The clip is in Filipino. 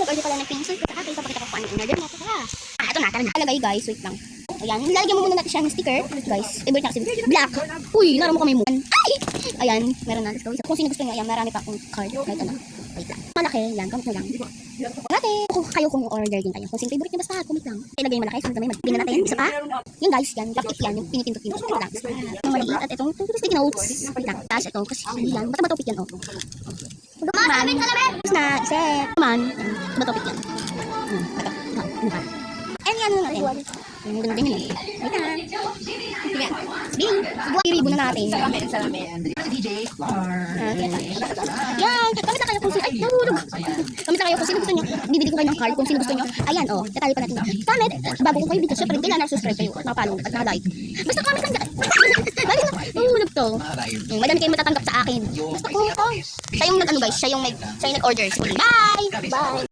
nag-order pala ng pencil. Saka kayo papakita ko kung ano yung order natin. Ito na, tara na. Alagay guys, wait lang. Ayan, nilalagyan mo muna natin siya ng sticker. Guys, favorite na kasi. Black. Uy, nara mo kami mo. Ay! Ayan, meron na. Let's go. Kung sino gusto nyo, ayan, marami pa akong card. Ito na. Wait lang. Malaki, yan. Comment mo lang. Natin. Kung kayo kung order din kayo. Kung sino favorite nyo, basta comment lang. Ilagay yung malaki. Sunod kami. Tingnan natin. Isa pa. Yan guys, yan. Plastic yan. Yung pinipindot-pindot. Relax. Yung maliit at itong sticky notes. Wait lang. Tapos ito. Kasi yan. Basta ba topic yan? Oh. Salamin! Tapos na. Set. Man. Yan. Basta ba topic yan? Mukha. And yan na natin. Ang ganda din yun. Wait na. Yan. Sige. Buwan i-ribbon na natin. Salamin. DJ Yan. Kamit na kayo kung sino. Ay, nahulog. Kamit na kayo kung sino gusto nyo. Bibili ko kayo ng card kung sino gusto nyo. Ayan, oh. Detalye pa natin. Kamit. Bago ko kayo video, syempre, kailangan na-subscribe kayo at nakapollow at naka-like. Basta comment lang dyan. Nahulog to. Madami kayong matatanggap sa akin. Basta comment ko. Siya yung nag-ano guys. Siya yung nag-order. Bye! Bye!